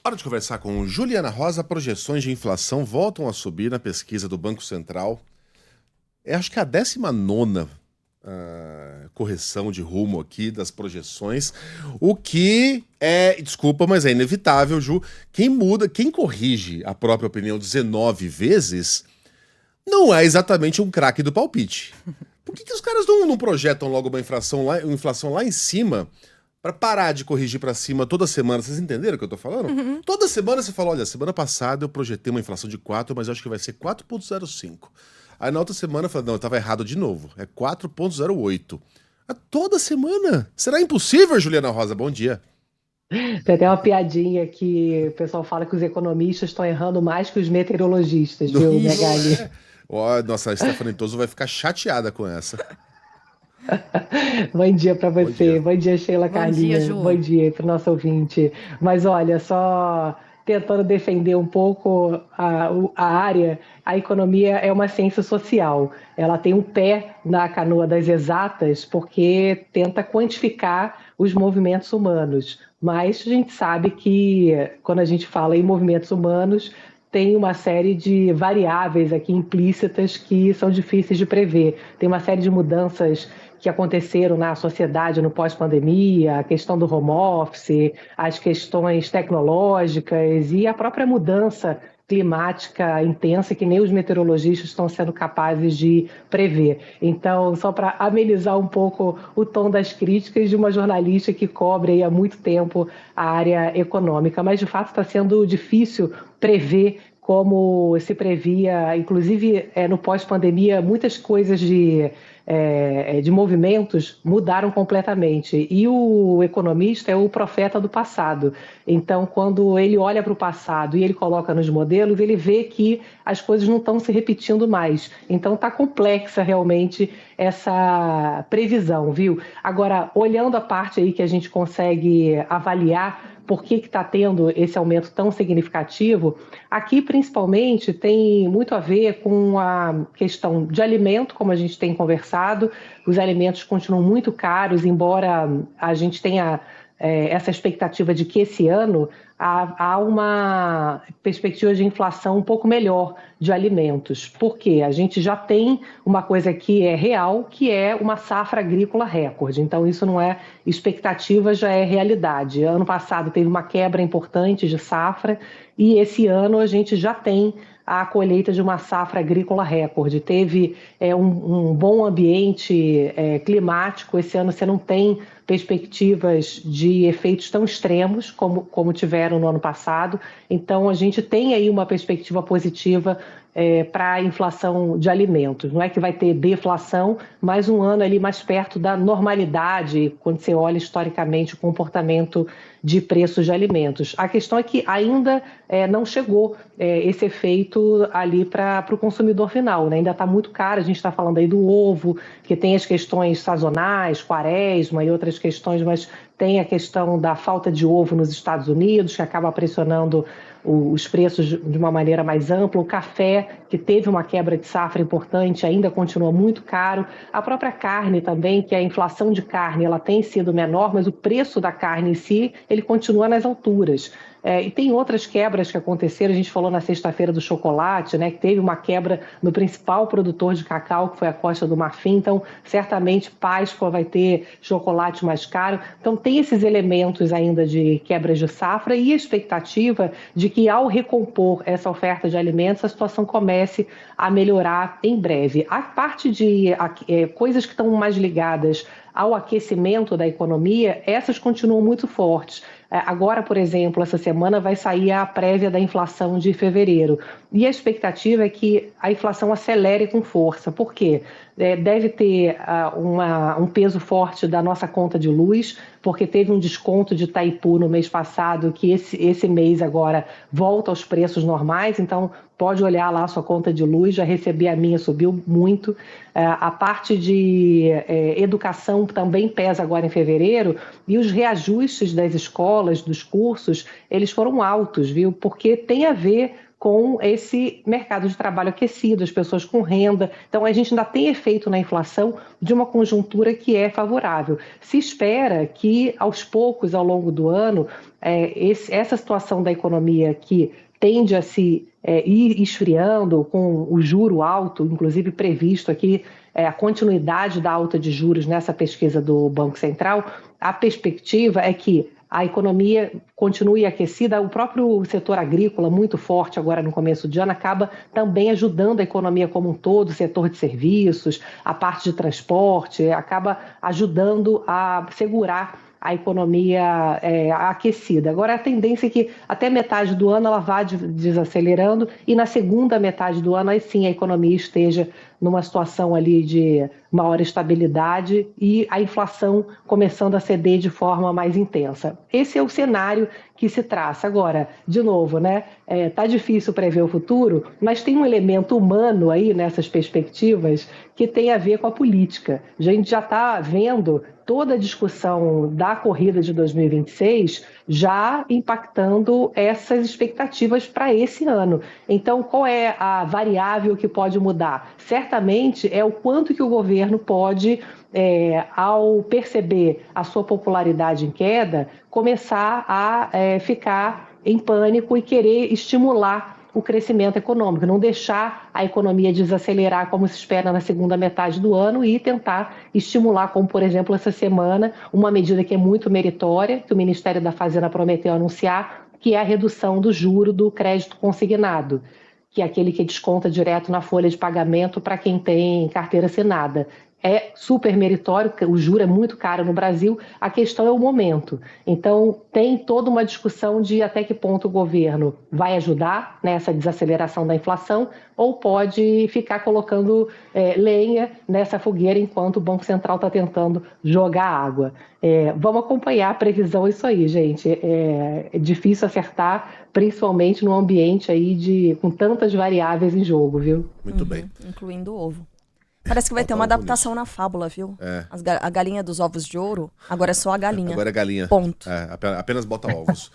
Hora de conversar com Juliana Rosa. Projeções de inflação voltam a subir na pesquisa do Banco Central. Acho que é a 19ª correção de rumo aqui das projeções. O que é, desculpa, mas é inevitável, Ju. Quem corrige a própria opinião 19 vezes não é exatamente um craque do palpite. Por que os caras não projetam logo uma inflação lá em cima pra parar de corrigir pra cima toda semana? Vocês entenderam o que eu tô falando? Toda semana você fala, olha, semana passada eu projetei uma inflação de 4, mas eu acho que vai ser 4,05. Aí na outra semana eu falei, não, eu tava errado de novo. É 4,08. Toda semana. Será impossível, Juliana Rosa? Bom dia. Tem até uma piadinha que o pessoal fala que os economistas estão errando mais que os meteorologistas, Não, viu, não Megali? é. Ó, nossa, a Stephanie Toso vai ficar chateada com essa. Bom dia para Bom dia. você, bom dia, Sheila Bom dia, Carlinha, bom Ju. dia aí para o nosso ouvinte. Mas olha, só tentando defender um pouco a área, a economia é uma ciência social. Ela tem um pé na canoa das exatas porque tenta quantificar os movimentos humanos. Mas a gente sabe que quando a gente fala em movimentos humanos, tem uma série de variáveis aqui implícitas que são difíceis de prever. Tem uma série de mudanças que aconteceram na sociedade no pós-pandemia, a questão do home office, as questões tecnológicas e a própria mudança climática intensa que nem os meteorologistas estão sendo capazes de prever. Então, só para amenizar um pouco o tom das críticas de uma jornalista que cobre aí há muito tempo a área econômica, mas de fato está sendo difícil prever como se previa, inclusive no pós-pandemia, muitas coisas de movimentos mudaram completamente. E o economista é o profeta do passado. Então, quando ele olha para o passado e ele coloca nos modelos, ele vê que as coisas não estão se repetindo mais. Então, está complexa realmente essa previsão, viu? Agora, olhando a parte aí que a gente consegue avaliar por que está tendo esse aumento tão significativo, aqui principalmente tem muito a ver com a questão de alimento, como a gente tem conversado. Os alimentos continuam muito caros, embora a gente tenha essa expectativa de que esse ano há uma perspectiva de inflação um pouco melhor de alimentos. Por quê? A gente já tem uma coisa que é real, que é uma safra agrícola recorde. Então, isso não é expectativa, já é realidade. Ano passado teve uma quebra importante de safra e esse ano a gente já tem a colheita de uma safra agrícola recorde. Teve um bom ambiente climático. Esse ano você não tem perspectivas de efeitos tão extremos como tiveram no ano passado. Então, a gente tem aí uma perspectiva positiva para a inflação de alimentos. Não é que vai ter deflação, mas um ano ali mais perto da normalidade, quando você olha historicamente o comportamento de preços de alimentos. A questão é que ainda não chegou esse efeito ali para o consumidor final, né? Ainda está muito caro. A gente está falando aí do ovo, que tem as questões sazonais, quaresma e outras questões, mas tem a questão da falta de ovo nos Estados Unidos, que acaba pressionando os preços de uma maneira mais ampla. O café, que teve uma quebra de safra importante, ainda continua muito caro. A própria carne também, que a inflação de carne ela tem sido menor, mas o preço da carne em si, ele continua nas alturas. E tem outras quebras que aconteceram. A gente falou na sexta-feira do chocolate, né, que teve uma quebra no principal produtor de cacau, que foi a Costa do Marfim. Então, certamente, Páscoa vai ter chocolate mais caro. Então, tem esses elementos ainda de quebras de safra e a expectativa de que, ao recompor essa oferta de alimentos, a situação comece a melhorar em breve. A parte de coisas que estão mais ligadas ao aquecimento da economia, essas continuam muito fortes. Agora, por exemplo, essa semana vai sair a prévia da inflação de fevereiro. E a expectativa é que a inflação acelere com força. Por quê? Deve ter um peso forte da nossa conta de luz, porque teve um desconto de Itaipu no mês passado, que esse mês agora volta aos preços normais. Então, pode olhar lá a sua conta de luz, já recebi a minha, subiu muito. A parte de educação também pesa agora em fevereiro, e os reajustes das escolas, dos cursos, eles foram altos, viu? Porque tem a ver com esse mercado de trabalho aquecido, as pessoas com renda. Então, a gente ainda tem efeito na inflação de uma conjuntura que é favorável. Se espera que, aos poucos, ao longo do ano, essa situação da economia que tende a se ir esfriando com o juro alto, inclusive previsto aqui a continuidade da alta de juros nessa pesquisa do Banco Central, a perspectiva é que a economia continue aquecida, o próprio setor agrícola, muito forte agora no começo de ano, acaba também ajudando a economia como um todo, o setor de serviços, a parte de transporte, acaba ajudando a segurar a economia aquecida. Agora, a tendência é que até metade do ano ela vá desacelerando e na segunda metade do ano, aí sim, a economia esteja numa situação ali de maior estabilidade e a inflação começando a ceder de forma mais intensa. Esse é o cenário que se traça. Agora, de novo, né? Tá difícil prever o futuro, mas tem um elemento humano aí nessas perspectivas que tem a ver com a política. A gente já está vendo toda a discussão da corrida de 2026 já impactando essas expectativas para esse ano. Então, qual é a variável que pode mudar? Certamente é o quanto que o governo pode, ao perceber a sua popularidade em queda, começar a ficar em pânico e querer estimular o crescimento econômico, não deixar a economia desacelerar como se espera na segunda metade do ano e tentar estimular, como por exemplo essa semana, uma medida que é muito meritória, que o Ministério da Fazenda prometeu anunciar, que é a redução do juro do crédito consignado, que é aquele que desconta direto na folha de pagamento para quem tem carteira assinada. É super meritório, o juro é muito caro no Brasil, a questão é o momento. Então, tem toda uma discussão de até que ponto o governo vai ajudar nessa desaceleração da inflação ou pode ficar colocando lenha nessa fogueira enquanto o Banco Central está tentando jogar água. Vamos acompanhar a previsão, isso aí, gente. É difícil acertar, principalmente num ambiente aí com tantas variáveis em jogo, viu? Muito bem. Incluindo o ovo. Parece que vai ter uma adaptação na fábula, viu? A galinha dos ovos de ouro, agora é só a galinha. Agora é galinha. Ponto. Apenas bota ovos.